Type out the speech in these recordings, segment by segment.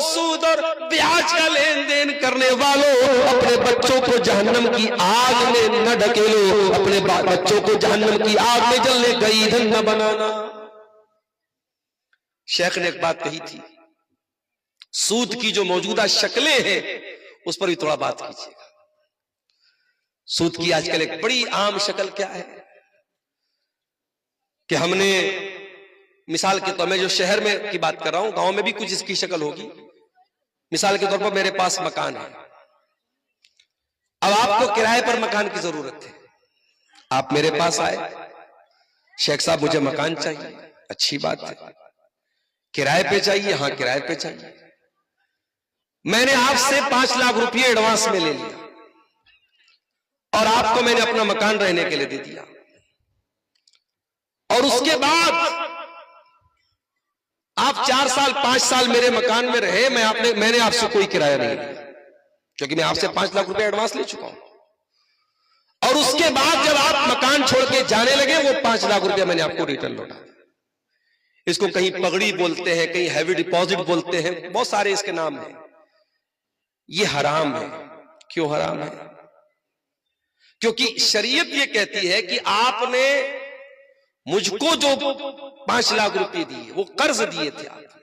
सूद और ब्याज का लेन देन करने वालों, अपने बच्चों को जहन्नम की आग में न ढकेलो, अपने बच्चों को जहन्नम की आग में जलने का ईंधन न बनाना। शेख ने एक बात कही थी, सूद की जो मौजूदा शक्लें हैं उस पर भी थोड़ा बात कीजिएगा। सूद की आजकल एक बड़ी आम शक्ल क्या है कि हमने, मिसाल के तौर में जो शहर में की बात कर रहा हूं, गांव में भी कुछ इसकी शक्ल होगी। मिसाल के तौर पर मेरे पास मकान है, अब आपको किराए पर मकान की जरूरत है, आप मेरे पास आए, शेख साहब मुझे मकान चाहिए, अच्छी बात है, किराए पे चाहिए, हाँ किराए पे चाहिए। मैंने आपसे 5 लाख रुपए एडवांस में ले लिया और आपको मैंने अपना मकान रहने के लिए दे दिया, और उसके बाद आप 4 साल 5 साल मेरे मकान में रहे, मैंने आपसे कोई किराया नहीं लिया, क्योंकि मैं आपसे 5 लाख रुपए एडवांस ले चुका हूं। और उसके बाद जब आप मकान छोड़ के जाने लगे, वो 5 लाख रुपया मैंने आपको रिटर्न लौटा। इसको कहीं पगड़ी बोलते हैं, कहीं हैवी डिपॉजिट बोलते हैं, बहुत सारे इसके नाम हैं। ये हराम है। क्यों हराम है? क्योंकि शरीयत ये कहती है कि आपने मुझको जो 5 लाख रुपए दिए वो कर्ज दिए थे आपने,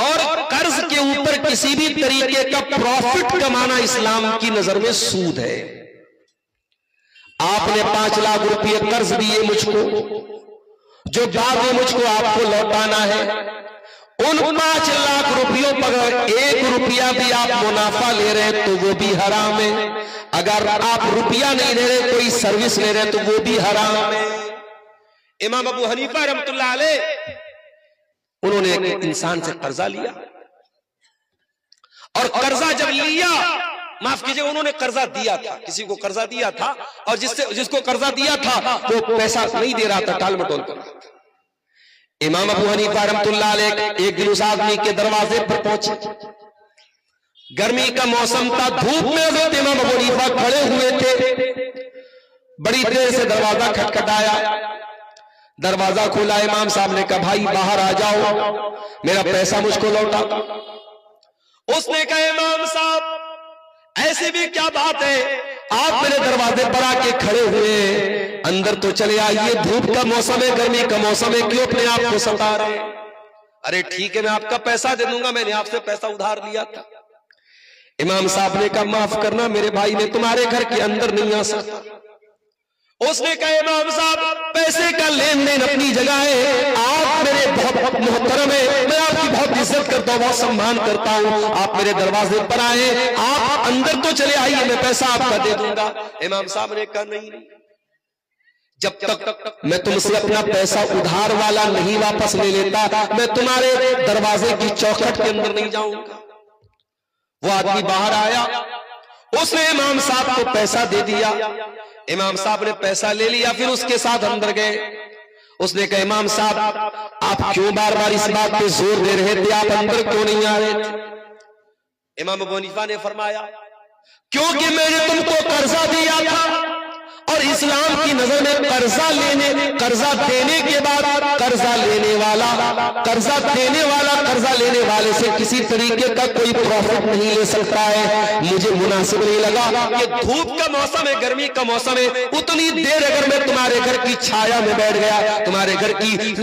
और कर्ज के ऊपर किसी भी तरीके का प्रॉफिट कमाना इस्लाम की नजर में सूद है। आपने 5 लाख रुपए कर्ज दिए मुझको, जो बाद में मुझको आपको लौटाना है, उन 5 लाख रुपयों पर अगर 1 रुपया भी आप मुनाफा ले रहे हैं तो वो भी हराम है। अगर आप रुपया नहीं ले रहे, कोई सर्विस ले रहे हैं, तो वो भी हराम है। इमाम अबू हनीफा रहमतुल्लाह अलैह, उन्होंने एक इंसान से कर्जा लिया, और कर्जा जब लिया, माफ कीजिए, उन्होंने कर्जा दिया था, किसी को कर्जा दिया था, और जिसको कर्जा दिया था वो पैसा नहीं दे रहा था, टाल मटोल कर रहा था। इमाम अबू हनीफा रहमतुल्लाह अलैह एक दिन उस आदमी के दरवाजे पर पहुंचे। गर्मी का मौसम था, धूप में हज़रत इमाम अबू हनीफा खड़े हुए थे। बड़ी देर से दरवाजा खटखटाया, दरवाजा खोला, इमाम साहब ने कहा भाई बाहर आ जाओ, मेरा पैसा मुझको लौटा। उसने कहा इमाम साहब ऐसी भी क्या बात है, आप मेरे दरवाजे पर आके खड़े हुए, अंदर तो चले आइए, धूप का मौसम है, गर्मी का मौसम है, क्यों अपने आप को सता रहे? अरे ठीक है, मैं आपका पैसा दे दूंगा, मैंने आपसे पैसा उधार लिया था। इमाम साहब ने कहा माफ करना मेरे भाई, मैं तुम्हारे घर के अंदर नहीं आ सकता। उसने कहा इमाम साहब पैसे का लेन देन अपनी जगह है, आप मेरे बहुत मोहतरम है, मैं आपकी बहुत इज्जत करता हूँ, बहुत सम्मान करता हूँ, आप मेरे दरवाजे पर आए, आप अंदर तो चले आइए, मैं पैसा आपका दे दूंगा। इमाम साहब ने कहा नहीं, जब तक मैं तुमसे अपना पैसा उधार वाला नहीं वापस ले लेता, मैं तुम्हारे दरवाजे की चौखट के अंदर नहीं जाऊंगा। वो आदमी बाहर आया, उसने इमाम साहब को पैसा दे दिया, इमाम साहब ने पैसा ले लिया, फिर उसके साथ अंदर गए। उसने कहा इमाम साहब आप क्यों बार बार इस बात पे जोर दे रहे थे, आप अंदर क्यों नहीं आ रहे थे? इमाम अबू हनीफा ने फरमाया क्योंकि मैंने तुमको कर्जा दिया था, और इस्लाम की नजर में कर्जा देने के बाद कर्जा लेने वाला कर्जा लेने वाले से किसी तरीके का कोई प्रॉफिट नहीं ले सकता है। मुझे मुनासिब नहीं लगा कि धूप का मौसम है, गर्मी का मौसम है, उतनी देर अगर मैं तुम्हारे घर की छाया में बैठ गया,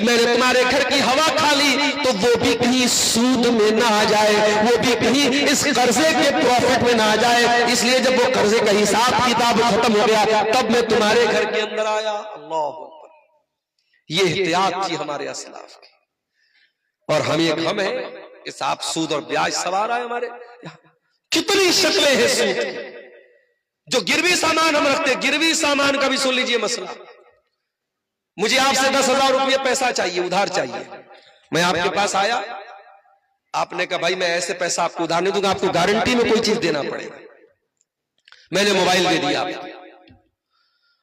मैंने तुम्हारे घर की हवा खा ली, तो वो भी कहीं सूद में ना आ जाए, वो भी कहीं इस कर्जे के प्रॉफिट में ना आ जाए। इसलिए जब वो कर्जे का हिसाब किताब खत्म हो गया, तब मैं तुम्हारे घर के अंदर आया। अल्लाह अकबर, ये एहतियात थी हमारे असलाफ की, और हम एक हम है कि साहब सूद और ब्याज सवार आए हमारे। कितनी शक्लें हैं सूद, जो गिरवी सामान हम रखते, गिरवी सामान का भी सुन लीजिए मसला। मुझे आपसे 10,000 रुपये पैसा चाहिए, उधार चाहिए, मैं आपके पास आया, आपने कहा भाई मैं ऐसे पैसा आपको उधार नहीं दूंगा, आपको गारंटी में कोई चीज देना पड़ेगा। मैंने मोबाइल दे दिया,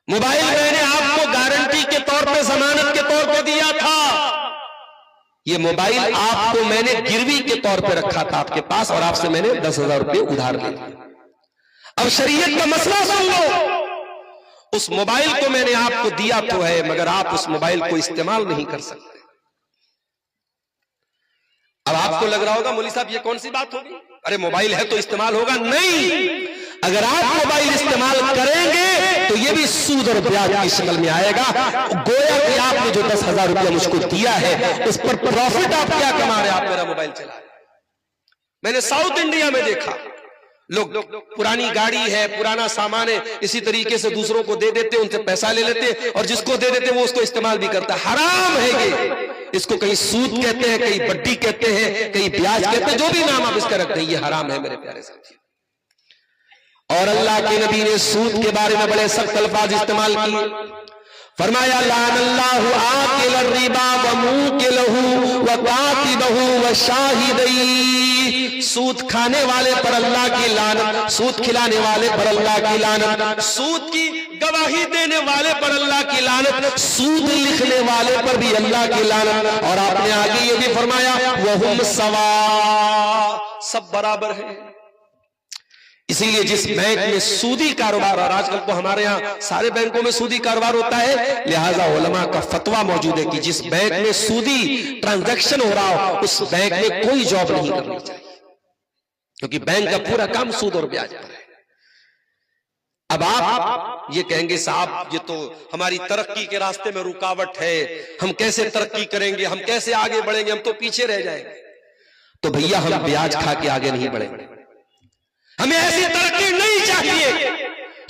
मोबाइल मैंने आपको गारंटी के तौर पे, जमानत के तौर पे दिया था। ये मोबाइल आपको मैंने गिरवी के तौर पे रखा था आपके पास, और आपसे मैंने 10,000 रुपये उधार ले लिया। अब शरीयत का मसला सुन लो, उस मोबाइल को मैंने आपको दिया तो है, मगर आप उस मोबाइल को इस्तेमाल नहीं कर सकते। अब आपको लग रहा होगा मौलवी साहब ये कौन सी बात होगी, अरे मोबाइल है तो इस्तेमाल होगा। नहीं, अगर आप मोबाइल इस्तेमाल करेंगे तो ये भी सूद और ब्याज की शक्ल में आएगा। गोया कि आपने जो 10,000 रुपया मुझको दिया है उस पर प्रॉफिट आप क्या कमा रहे हैं, आप मेरा मोबाइल चला रहे। मैंने साउथ इंडिया में देखा, लोग पुरानी गाड़ी है, पुराना सामान है, इसी तरीके से दूसरों को दे देते, उनसे पैसा ले लेते और जिसको दे देते वो उसको इस्तेमाल भी करता है। हराम है ये, इसको कहीं सूद कहते हैं, कहीं बड्डी कहते हैं, कहीं ब्याज कहते हैं, जो भी नाम आप इसका रखते हैं, ये हराम है मेरे प्यारे साथियों। और अल्लाह के नबी ने सूद के बारे में बड़े सख्त अल्फाज इस्तेमाल किए। फरमाया लानल्लाहु आकिल रिबा व मुकिलहु व कातिबहु व शाहिदई। सूद खाने वाले पर अल्लाह की लानत, सूद खिलाने वाले पर अल्लाह की लानत, सूद की गवाही देने वाले पर अल्लाह की लानत, सूद लिखने वाले पर भी अल्लाह की लानत। और आपने आगे ये भी फरमाया वहुम सवा, सब बराबर है। इसीलिए जिस बैंक में सूदी कारोबार, और आजकल तो हमारे यहाँ सारे बैंकों में सूदी कारोबार होता है, लिहाजा उलमा का फतवा मौजूद है कि जिस बैंक में सूदी ट्रांजैक्शन हो रहा हो उस बैंक में कोई जॉब नहीं करनी चाहिए, क्योंकि बैंक का पूरा काम सूद और ब्याज पर है। अब आप ये कहेंगे साहब ये तो हमारी तरक्की के रास्ते में रुकावट है, हम कैसे तरक्की करेंगे, हम कैसे आगे बढ़ेंगे, हम तो पीछे रह जाएंगे। तो भैया हम ब्याज खा के आगे नहीं बढ़ेंगे। हमें ऐसी तरक्की नहीं चाहिए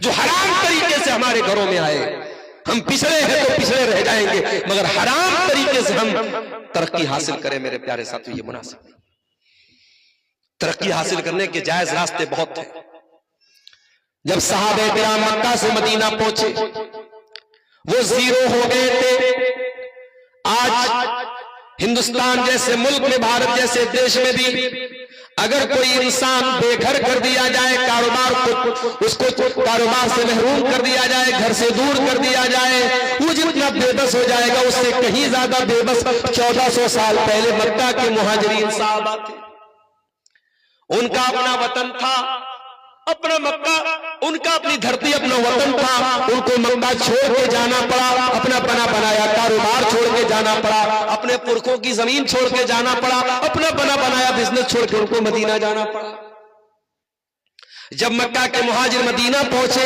जो हराम तरीके से हमारे घरों में आए। हम पिछड़े हैं तो पिछड़े रह जाएंगे, मगर हराम तरीके से हम तरक्की हासिल करें मेरे प्यारे साथियों, ये मुनासिब नहीं। तरक्की हासिल करने के जायज रास्ते बहुत हैं। जब सहाबे किराम मक्का से मदीना पहुंचे वो जीरो हो गए थे। आज हिंदुस्तान जैसे मुल्क में, भारत जैसे देश में भी अगर कोई इंसान बेघर कर दिया जाए, कारोबार को उसको कारोबार से महरूम कर दिया जाए, घर से दूर कर दिया जाए, वो जितना बेबस हो जाएगा उससे कहीं ज्यादा बेबस 1400 साल पहले मक्का के मुहाजिरीन साहबा थे। उनका अपना वतन था, अपना मक्का, उनका अपनी धरती, अपना वतन था। उनको मक्का छोड़ के जाना पड़ा, अपना बना बनाया कारोबार छोड़ के जाना पड़ा, अपने पुरखों की जमीन छोड़ के जाना पड़ा, अपना बना बनाया बिजनेस छोड़ के उनको मदीना जाना पड़ा। जब मक्का के मुहाजिर मदीना पहुंचे,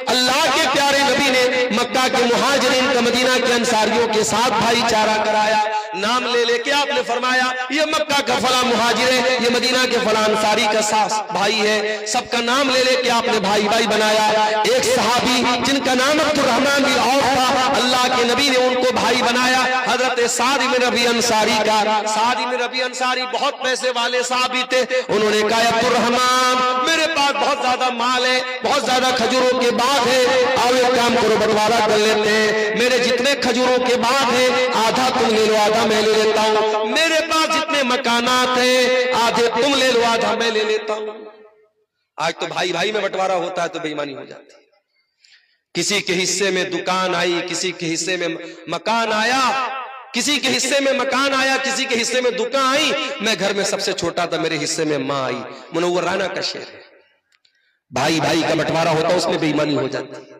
अल्लाह के प्यारे नबी ने मक्का के मुहाजिरीन का मदीना के अंसारियों के साथ भाईचारा कराया। नाम ले लेके आपने फरमाया ये मक्का का फला मुहाजिर है, ये मदीना के फला अंसारी का सास भाई है। सबका नाम ले लेके आपने भाई भाई बनाया। एक सहाबी जिनका नाम अब्दुर्रहमान बिन औफ था, अल्लाह के नबी ने उनको भाई बनाया, हजरत साद इब्न रबी अंसारी का। साद इब्न रबी अंसारी बहुत पैसे वाले साहबी थे। उन्होंने कहा अब्दुर्रहमान मेरे पास बहुत ज्यादा माल है, बहुत ज्यादा खजूरों के बाग है, आओ एक काम करो बंटवारा कर लेते हैं। मेरे जितने खजूरों के बाग है आधा तुम ले लो, आधा मैं ले लेता हूं। मेरे पास जितने मकानात हैं आधे तुम ले लो, आधा मैं ले लेता हूं। आज तो भाई भाई में बंटवारा होता है तो बेईमानी हो जाती है। किसी के हिस्से में दुकान आई, किसी के हिस्से में मकान आया, किसी के हिस्से में मकान आया, किसी के हिस्से में दुकान आई। मैं घर में सबसे छोटा था, मेरे हिस्से में मां आई। मुनव्वर राना का शेर है। भाई भाई का बंटवारा होता है उसमें बेईमानी हो जाती है।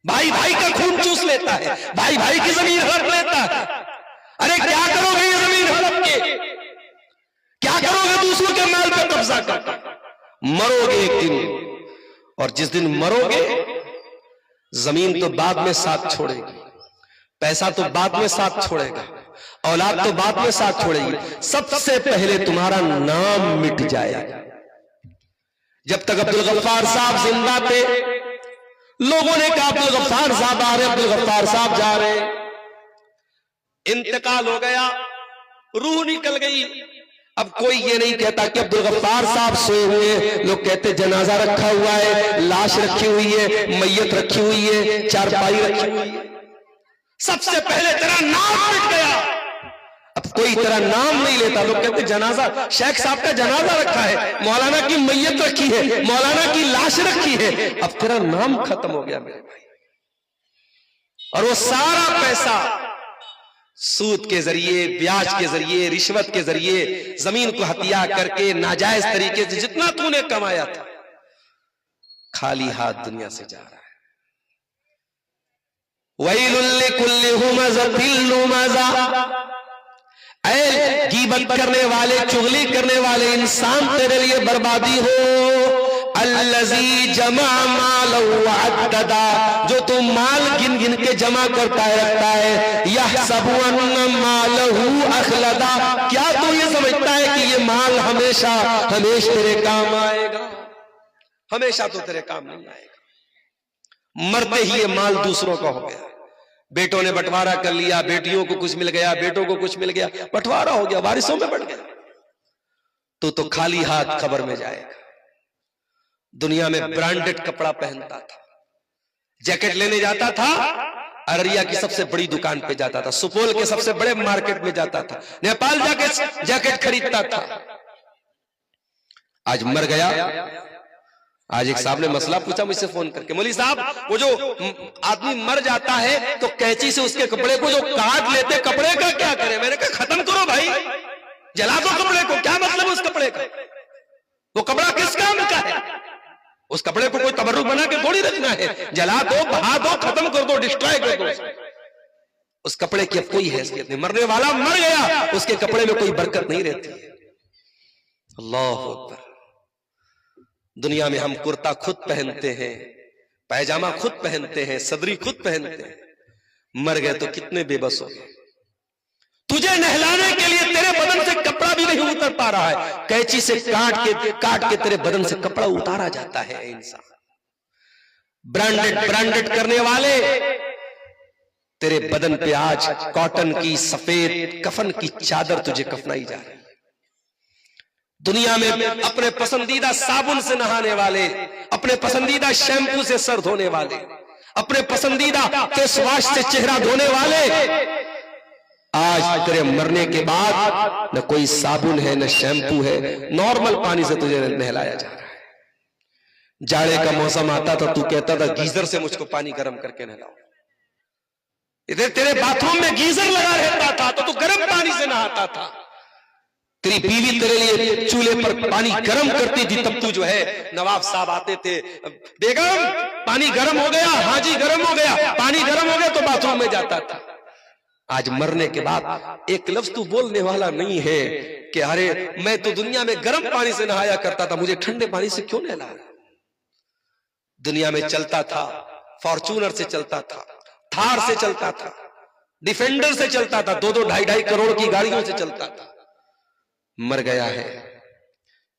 भाई भाई का खून चूस लेता है, भाई भाई की जमीन हड़प लेता है। अरे क्या करोगे ये जमीन हड़प के, क्या करोगे दूसरों के माल पर कब्जा करके। मरोगे एक दिन, और जिस दिन मरोगे जमीन तो बाद में साथ छोड़ेगी, पैसा तो बाद में साथ छोड़ेगा, औलाद तो बाद में साथ छोड़ेगी, सबसे पहले तुम्हारा नाम मिट जाएगा। जब तक अब्दुल गफ्फार साहब जिंदा थे लोगों ने कहा अब्दुल गफ्फार साहब आ रहे, अब्दुल गफ्फार साहब जा रहे। इंतकाल हो गया, रूह निकल गई। अब कोई ये नहीं कहता कि अब्दुल गफ्फार साहब सोए हुए, लोग कहते जनाजा रखा हुआ है, लाश रखी हुई है, मैयत रखी हुई है, चारपाई रखी हुई है। सबसे पहले तेरा नाम मिट गया। अब कोई तेरा नाम नहीं लेता, लोग कहते जनाजा, शेख साहब का जनाजा रखा है, मौलाना की मैयत रखी है, मौलाना की लाश रखी है, अब तेरा नाम खत्म हो गया मेरे भाई। और वो सारा पैसा सूद के जरिए, ब्याज के जरिए, रिश्वत के जरिए, जमीन को हत्या करके नाजायज तरीके से जितना तूने कमाया था, खाली हाथ दुनिया से जा रहा है। वैलुल लिकुल्लि हुमज़तिल लुमज़ा, ऐ गीबत करने वाले, चुगली करने वाले इंसान, तेरे लिए बर्बादी हो। अल्लज़ी जमा माल वअद्ददा, जो तू माल गिन गिन के जमा करता है, रखता है। यहसबु अन्ना मालहू अखलदा, क्या तू ये समझता है कि ये माल हमेशा तेरे काम आएगा? हमेशा तो तेरे काम नहीं आएगा। मरते ही ये माल दूसरों का हो गया। बेटों ने बंटवारा कर लिया, बेटियों को कुछ मिल गया, बेटों को कुछ मिल गया, बंटवारा हो गया, वारिसों में बंट गया। तो खाली हाथ कब्र में जाएगा। दुनिया में ब्रांडेड कपड़ा पहनता था, जैकेट लेने जाता था, अररिया की सबसे बड़ी दुकान पे जाता था, सुपौल के सबसे बड़े मार्केट में जाता था, नेपाल जाके जैकेट खरीदता था। आज मर गया। आज एक साहब ने मसला पूछा मुझसे फोन करके, मौलवी साहब, वो जो आदमी मर जाता है तो कैंची से उसके कपड़े को जो काट लेते, कपड़े का क्या करें? मैंने कहा खत्म करो भाई, जला दो कपड़े को, क्या मतलब उस कपड़े का? वो कपड़ा किस काम का है? उस कपड़े को कोई तबर्रुक बना के थोड़ी रखना है। जला दो, बहा दो, खत्म कर दो, डिस्ट्रॉय कर दो। उस कपड़े की अब कोई हैसियत नहीं। मरने वाला मर गया, उसके कपड़े में कोई बरकत नहीं रहती। अल्लाह अकबर। दुनिया में हम कुर्ता खुद पहनते हैं, पैजामा खुद पहनते हैं, सदरी खुद पहनते हैं। मर गए तो कितने बेबस हो गए। तुझे नहलाने के लिए तेरे बदन से कपड़ा भी नहीं उतर पा रहा है, कैंची से काट के तेरे बदन से कपड़ा उतारा जाता है। इंसान ब्रांडेड करने वाले तेरे बदन पे आज कॉटन की सफेद कफन की चादर तुझे कफनाई जा रही है। दुनिया में अपने पसंदीदा साबुन से नहाने वाले, अपने पसंदीदा शैम्पू से सर धोने वाले, अपने पसंदीदा फेस वॉश से चेहरा धोने वाले, आज तेरे मरने के बाद न कोई साबुन है, न शैम्पू है, नॉर्मल पानी से तुझे नहलाया जा रहा है। जाड़े का मौसम आता था, तू कहता था गीजर से मुझको पानी गर्म करके नहलाओ। इधर तेरे बाथरूम में गीजर लगा रहता था तो तू गर्म पानी से नहाता था। तेरी बीवी तेरे लिए चूल्हे पर पानी गर्म करती थी, तब तू जो है, नवाब साहब आते थे, बेगम पानी गर्म हो गया, हाँ जी गर्म हो गया, पानी गर्म हो गया, तो बाथरूम में जाता था। आज मरने के बाद एक लफ्ज तू बोलने वाला नहीं है कि अरे मैं तो दुनिया में गर्म पानी से नहाया करता था, मुझे ठंडे पानी से क्यों नहला? दुनिया में चलता था, फॉर्च्यूनर से चलता था, थार से चलता था, डिफेंडर से चलता था, 2-2, 2.5 करोड़ की गाड़ियों से चलता था। मर गया है,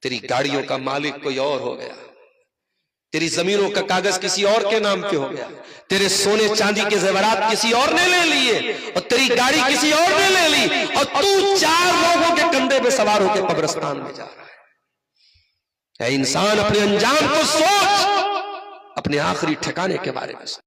तेरी गाड़ियों का मालिक कोई और हो गया, तेरी जमीनों का कागज किसी और के नाम पे हो गया, तेरे सोने चांदी के जेवरात किसी और ने ले लिए, और तेरी गाड़ी किसी और ने ले ली, और तू 4 लोगों के कंधे पे सवार होकर कब्रिस्तान में जा रहा है। इंसान अपने अंजाम को सोच, अपने आखिरी ठिकाने के बारे में सोच।